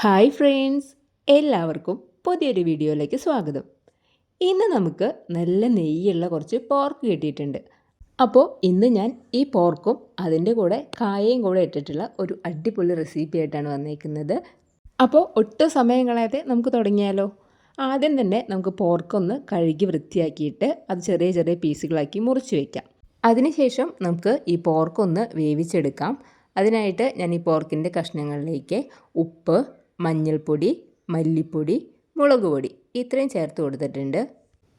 Hi friends, എല്ലാവർക്കും പുതിയൊരു വീഡിയോയിലേക്ക് സ്വാഗതം. ഇന്ന് നമുക്ക് നല്ല നെയ്യുള്ള കുറച്ച് പോർക്ക് കിട്ടിയിട്ടുണ്ട്. അപ്പോൾ ഇന്ന് ഞാൻ ഈ പോർക്കും അതിൻ്റെ കൂടെ കായയും കൂടെ ഇട്ടിട്ടുള്ള ഒരു അടിപൊളി റെസിപ്പി ആയിട്ടാണ് വന്നേക്കുന്നത്. അപ്പോൾ ഒട്ടും സമയം കളയാതെ നമുക്ക് തുടങ്ങിയാലോ. ആദ്യം തന്നെ നമുക്ക് പോർക്കൊന്ന് കഴുകി വൃത്തിയാക്കിയിട്ട് അത് ചെറിയ ചെറിയ പീസുകളാക്കി മുറിച്ച് വയ്ക്കാം. അതിനുശേഷം നമുക്ക് ഈ പോർക്കൊന്ന് വേവിച്ചെടുക്കാം. അതിനായിട്ട് ഞാൻ ഈ പോർക്കിൻ്റെ കഷ്ണങ്ങളിലേക്ക് ഉപ്പ്, മഞ്ഞൾപ്പൊടി, മല്ലിപ്പൊടി, മുളക് പൊടി ഇത്രയും ചേർത്ത് കൊടുത്തിട്ടുണ്ട്.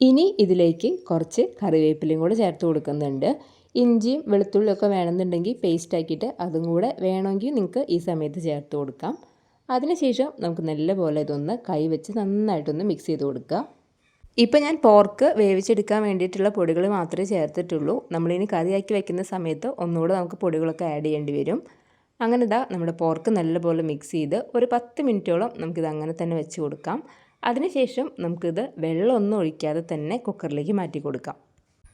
ഇനി ഇതിലേക്ക് കുറച്ച് കറിവേപ്പിലയും കൂടെ ചേർത്ത് കൊടുക്കുന്നുണ്ട്. ഇഞ്ചിയും വെളുത്തുള്ളിയൊക്കെ വേണമെന്നുണ്ടെങ്കിൽ പേസ്റ്റ് ആക്കിയിട്ട് അതും കൂടെ വേണമെങ്കിൽ നിങ്ങൾക്ക് ഈ സമയത്ത് ചേർത്ത് കൊടുക്കാം. അതിനുശേഷം നമുക്ക് നല്ലപോലെ ഇതൊന്ന് കൈ വെച്ച് നന്നായിട്ടൊന്ന് മിക്സ് ചെയ്ത് കൊടുക്കുക. ഇപ്പം ഞാൻ പോർക്ക് വേവിച്ചെടുക്കാൻ വേണ്ടിയിട്ടുള്ള പൊടികൾ മാത്രമേ ചേർത്തിട്ടുള്ളൂ. നമ്മളിനി കറിയാക്കി വയ്ക്കുന്ന സമയത്ത് ഒന്നുകൂടെ നമുക്ക് പൊടികളൊക്കെ ആഡ് ചെയ്യേണ്ടി വരും. അങ്ങനെ നമ്മുടെ പോർക്ക് നല്ലപോലെ മിക്സ് ചെയ്ത് ഒരു 10 മിനിറ്റോളം നമുക്കിത് അങ്ങനെ തന്നെ വെച്ച് കൊടുക്കാം. അതിനുശേഷം നമുക്കിത് വെള്ളമൊന്നും ഒഴിക്കാതെ തന്നെ കുക്കറിലേക്ക് മാറ്റി കൊടുക്കാം.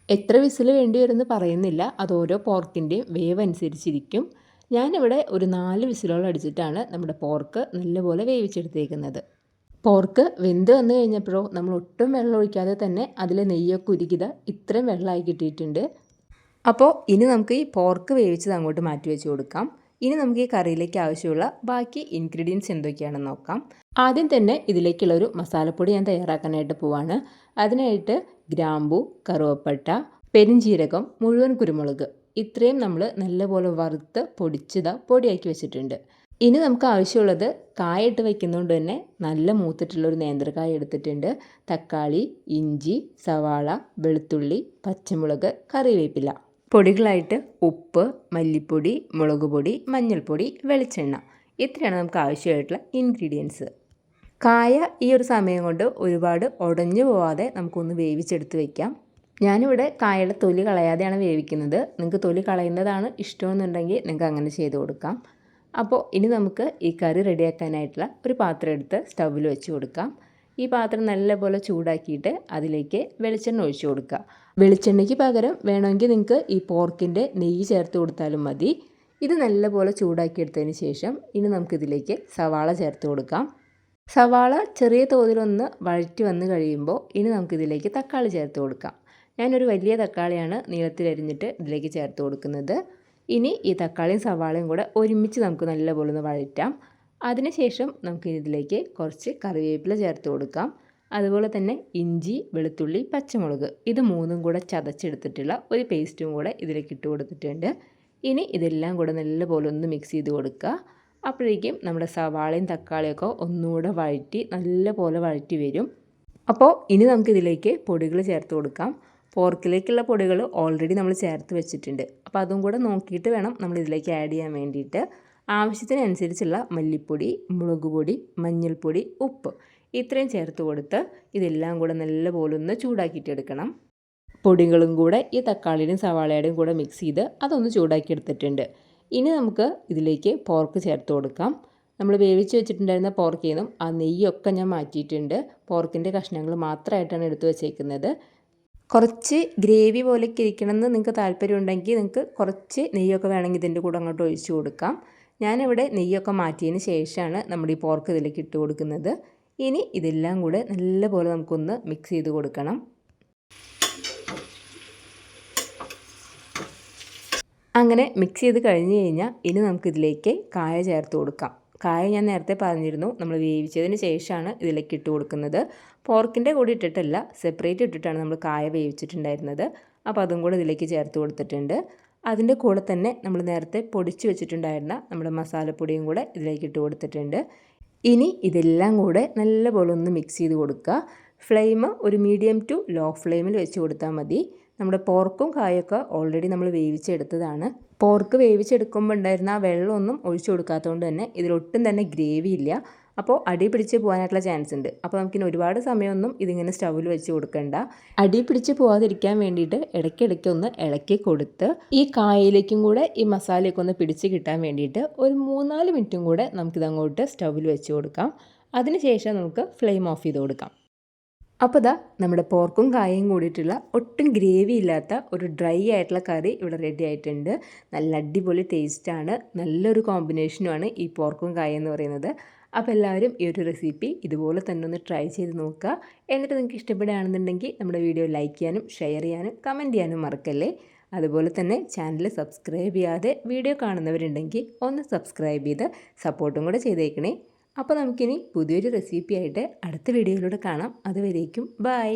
എത്ര വിസിൽ വേണ്ടി വരുമെന്ന് പറയുന്നില്ല, അത് ഓരോ പോർക്കിൻ്റെയും വേവ് അനുസരിച്ചിരിക്കും. ഞാനിവിടെ ഒരു 4 വിസിലോളം അടിച്ചിട്ടാണ് നമ്മുടെ പോർക്ക് നല്ലപോലെ വേവിച്ചെടുത്തേക്കുന്നത്. പോർക്ക് വെന്ത് വന്നു കഴിഞ്ഞപ്പോഴോ നമ്മൾ ഒട്ടും വെള്ളം ഒഴിക്കാതെ തന്നെ അതിൽ നെയ്യൊക്കെ ഉരുകിയത് ഇത്രയും വെള്ളമായി കിട്ടിയിട്ടുണ്ട്. അപ്പോൾ ഇനി നമുക്ക് ഈ പോർക്ക് വേവിച്ചത് അങ്ങോട്ട് മാറ്റി വെച്ച് കൊടുക്കാം. ഇനി നമുക്ക് ഈ കറിയിലേക്ക് ആവശ്യമുള്ള ബാക്കി ഇൻഗ്രീഡിയൻസ് എന്തൊക്കെയാണെന്ന് നോക്കാം. ആദ്യം തന്നെ ഇതിലേക്കുള്ള ഒരു മസാലപ്പൊടി ഞാൻ തയ്യാറാക്കാനായിട്ട് പോവാണ്. അതിനായിട്ട് ഗ്രാമ്പു, കറുവപ്പട്ട, പെരിഞ്ചീരകം, മുഴുവൻ കുരുമുളക് ഇത്രയും നമ്മൾ നല്ലപോലെ വറുത്ത് പൊടിയാക്കി വെച്ചിട്ടുണ്ട്. ഇനി നമുക്ക് ആവശ്യമുള്ളത് കായ ഇട്ട് വയ്ക്കുന്നതുകൊണ്ട് തന്നെ നല്ല മൂത്തിട്ടുള്ളൊരു നേന്ത്രക്കായ എടുത്തിട്ടുണ്ട്. തക്കാളി, ഇഞ്ചി, സവാള, വെളുത്തുള്ളി, പച്ചമുളക്, കറിവേപ്പില. പൊടികളായിട്ട് ഉപ്പ്, മല്ലിപ്പൊടി, മുളക് പൊടി, മഞ്ഞൾപ്പൊടി, വെളിച്ചെണ്ണ ഇത്രയാണ് നമുക്ക് ആവശ്യമായിട്ടുള്ള ഇൻഗ്രീഡിയൻസ്. കായ ഈ ഒരു സമയം കൊണ്ട് ഒരുപാട് ഉടഞ്ഞു പോവാതെ നമുക്കൊന്ന് വേവിച്ചെടുത്ത് വയ്ക്കാം. ഞാനിവിടെ കായയുടെ തൊലി കളയാതെയാണ് വേവിക്കുന്നത്. നിങ്ങൾക്ക് തൊലി കളയുന്നതാണ് ഇഷ്ടമെന്നുണ്ടെങ്കിൽ നിങ്ങൾക്ക് അങ്ങനെ ചെയ്ത് കൊടുക്കാം. അപ്പോൾ ഇനി നമുക്ക് ഈ കറി റെഡിയാക്കാനായിട്ടുള്ള ഒരു പാത്രം എടുത്ത് സ്റ്റൗവിൽ വെച്ച് കൊടുക്കാം. ഈ പാത്രം നല്ലപോലെ ചൂടാക്കിയിട്ട് അതിലേക്ക് വെളിച്ചെണ്ണ ഒഴിച്ചു കൊടുക്കുക. വെളിച്ചെണ്ണയ്ക്ക് പകരം വേണമെങ്കിൽ നിങ്ങൾക്ക് ഈ പോർക്കിൻ്റെ നെയ്യ് ചേർത്ത് കൊടുത്താലും മതി. ഇത് നല്ലപോലെ ചൂടാക്കിയെടുത്തതിന് ശേഷം ഇനി നമുക്കിതിലേക്ക് സവാള ചേർത്ത് കൊടുക്കാം. സവാള ചെറിയ തോതിലൊന്ന് വഴറ്റി വന്ന് കഴിയുമ്പോൾ ഇനി നമുക്കിതിലേക്ക് തക്കാളി ചേർത്ത് കൊടുക്കാം. ഞാനൊരു വലിയ തക്കാളിയാണ് നീളത്തിലരിഞ്ഞിട്ട് ഇതിലേക്ക് ചേർത്ത് കൊടുക്കുന്നത്. ഇനി ഈ തക്കാളിയും സവാളയും കൂടെ ഒരുമിച്ച് നമുക്ക് നല്ലപോലെ ഒന്ന് വഴറ്റാം. അതിനുശേഷം നമുക്കിതിലേക്ക് കുറച്ച് കറിവേപ്പില ചേർത്ത് കൊടുക്കാം. അതുപോലെ തന്നെ ഇഞ്ചി, വെളുത്തുള്ളി, പച്ചമുളക് ഇത് മൂന്നും കൂടെ ചതച്ചെടുത്തിട്ടുള്ള ഒരു പേസ്റ്റും കൂടെ ഇതിലേക്ക് ഇട്ട് കൊടുത്തിട്ടുണ്ട്. ഇനി ഇതെല്ലാം കൂടെ നല്ലപോലെ ഒന്ന് മിക്സ് ചെയ്ത് കൊടുക്കുക. അപ്പോഴേക്കും നമ്മുടെ സവാളയും തക്കാളിയൊക്കെ ഒന്നുകൂടെ നല്ലപോലെ വഴറ്റി വരും. അപ്പോൾ ഇനി നമുക്കിതിലേക്ക് പൊടികൾ ചേർത്ത് കൊടുക്കാം. പോർക്കിലേക്കുള്ള പൊടികൾ ഓൾറെഡി നമ്മൾ ചേർത്ത് വെച്ചിട്ടുണ്ട്. അപ്പോൾ അതും കൂടെ നോക്കിയിട്ട് വേണം നമ്മളിതിലേക്ക് ആഡ് ചെയ്യാൻ വേണ്ടിയിട്ട്. ആവശ്യത്തിനനുസരിച്ചുള്ള മല്ലിപ്പൊടി, മുളക് പൊടി, മഞ്ഞൾപ്പൊടി, ഉപ്പ് ഇത്രയും ചേർത്ത് കൊടുത്ത് ഇതെല്ലാം കൂടെ നല്ലപോലെ ഒന്ന് ചൂടാക്കിയിട്ടെടുക്കണം. പൊടികളും കൂടെ ഈ തക്കാളിയുടെയും സവാളയുടെയും കൂടെ മിക്സ് ചെയ്ത് അതൊന്ന് ചൂടാക്കിയെടുത്തിട്ടുണ്ട്. ഇനി നമുക്ക് ഇതിലേക്ക് പോർക്ക് ചേർത്ത് കൊടുക്കാം. നമ്മൾ വേവിച്ച് വെച്ചിട്ടുണ്ടായിരുന്ന പോർക്കിൽ നിന്നും ആ നെയ്യൊക്കെ ഞാൻ മാറ്റിയിട്ടുണ്ട്. പോർക്കിൻ്റെ കഷ്ണങ്ങൾ മാത്രമായിട്ടാണ് എടുത്ത് വെച്ചേക്കുന്നത്. കുറച്ച് ഗ്രേവി പോലെയൊക്കെ ഇരിക്കണമെന്ന് നിങ്ങൾക്ക് താല്പര്യമുണ്ടെങ്കിൽ നിങ്ങൾക്ക് കുറച്ച് നെയ്യൊക്കെ വേണമെങ്കിൽ ഇതിൻ്റെ കൂടെ അങ്ങോട്ട് ഒഴിച്ചു കൊടുക്കാം. ഞാനിവിടെ നെയ്യൊക്കെ മാറ്റിയതിന് ശേഷമാണ് നമ്മുടെ ഈ പോർക്ക് ഇതിലേക്ക് ഇട്ട് കൊടുക്കുന്നത്. ഇനി ഇതെല്ലാം കൂടെ നല്ലപോലെ നമുക്കൊന്ന് മിക്സ് ചെയ്ത് കൊടുക്കണം. അങ്ങനെ മിക്സ് ചെയ്ത് കഴിഞ്ഞ് കഴിഞ്ഞാൽ ഇനി നമുക്കിതിലേക്ക് കായ ചേർത്ത് കൊടുക്കാം. കായ ഞാൻ നേരത്തെ പറഞ്ഞിരുന്നു, നമ്മൾ വേവിച്ചതിന് ശേഷമാണ് ഇതിലേക്ക് ഇട്ട് കൊടുക്കുന്നത്. പോർക്കിൻ്റെ കൂടെ ഇട്ടിട്ടല്ല, സെപ്പറേറ്റ് ഇട്ടിട്ടാണ് നമ്മൾ കായ വേവിച്ചിട്ടുണ്ടായിരുന്നത്. അപ്പോൾ അതും കൂടെ ഇതിലേക്ക് ചേർത്ത് കൊടുത്തിട്ടുണ്ട്. അതിൻ്റെ കൂടെ തന്നെ നമ്മൾ നേരത്തെ പൊടിച്ച് വെച്ചിട്ടുണ്ടായിരുന്ന നമ്മുടെ മസാലപ്പൊടിയും കൂടെ ഇതിലേക്ക് ഇട്ട് കൊടുത്തിട്ടുണ്ട്. ഇനി ഇതെല്ലാം കൂടെ നല്ലപോലെ ഒന്ന് മിക്സ് ചെയ്ത് കൊടുക്കുക. ഫ്ലെയിം ഒരു മീഡിയം ടു ലോ ഫ്ലെയിമിൽ വെച്ച് കൊടുത്താൽ മതി. നമ്മുടെ പോർക്കും കായൊക്കെ ഓൾറെഡി നമ്മൾ വേവിച്ചെടുത്തതാണ്. പോർക്ക് വേവിച്ചെടുക്കുമ്പോൾ ഉണ്ടായിരുന്ന ആ വെള്ളമൊന്നും ഒഴിച്ചു കൊടുക്കാത്തതുകൊണ്ട് തന്നെ ഇതിലൊട്ടും തന്നെ ഗ്രേവി ഇല്ല. അപ്പോൾ അടി പിടിച്ച് പോകാനായിട്ടുള്ള ചാൻസ് ഉണ്ട്. അപ്പോൾ നമുക്കിനി ഒരുപാട് സമയമൊന്നും ഇതിങ്ങനെ സ്റ്റൗവിൽ വെച്ച് കൊടുക്കണ്ട. അടി പിടിച്ച് പോകാതിരിക്കാൻ വേണ്ടിയിട്ട് ഇടയ്ക്കിടയ്ക്ക് ഒന്ന് ഇളക്കി കൊടുത്ത് ഈ കായയിലേക്കും കൂടെ ഈ മസാലയൊക്കെ ഒന്ന് പിടിച്ച് കിട്ടാൻ വേണ്ടിയിട്ട് ഒരു 3-4 മിനിറ്റും കൂടെ നമുക്കിതങ്ങോട്ട് സ്റ്റൗവിൽ വെച്ച് കൊടുക്കാം. അതിനുശേഷം നമുക്ക് ഫ്ലെയിം ഓഫ് ചെയ്ത് കൊടുക്കാം. അപ്പോൾ നമ്മുടെ പോർക്കും കായയും കൂടിയിട്ടുള്ള ഒട്ടും ഗ്രേവി ഇല്ലാത്ത ഒരു ഡ്രൈ ആയിട്ടുള്ള കറി ഇവിടെ റെഡി ആയിട്ടുണ്ട്. നല്ല അടിപൊളി ടേസ്റ്റാണ്, നല്ലൊരു കോമ്പിനേഷനുമാണ് ഈ പോർക്കും കായ എന്ന് പറയുന്നത്. അപ്പോൾ എല്ലാവരും ഈ ഒരു റെസിപ്പി ഇതുപോലെ തന്നെ ഒന്ന് ട്രൈ ചെയ്ത് നോക്കുക. എന്നിട്ട് നിങ്ങൾക്ക് ഇഷ്ടപ്പെടുകയാണെന്നുണ്ടെങ്കിൽ നമ്മുടെ വീഡിയോ ലൈക്ക് ചെയ്യാനും ഷെയർ ചെയ്യാനും കമൻറ്റ് ചെയ്യാനും മറക്കല്ലേ. അതുപോലെ തന്നെ ചാനൽ സബ്സ്ക്രൈബ് ചെയ്യാതെ വീഡിയോ കാണുന്നവരുണ്ടെങ്കിൽ ഒന്ന് സബ്സ്ക്രൈബ് ചെയ്ത് സപ്പോർട്ടും കൂടെ ചെയ്തേക്കണേ. അപ്പോൾ നമുക്കിനി പുതിയൊരു റെസിപ്പി ആയിട്ട് അടുത്ത വീഡിയോയിലൂടെ കാണാം. അതുവരേക്കും ബൈ.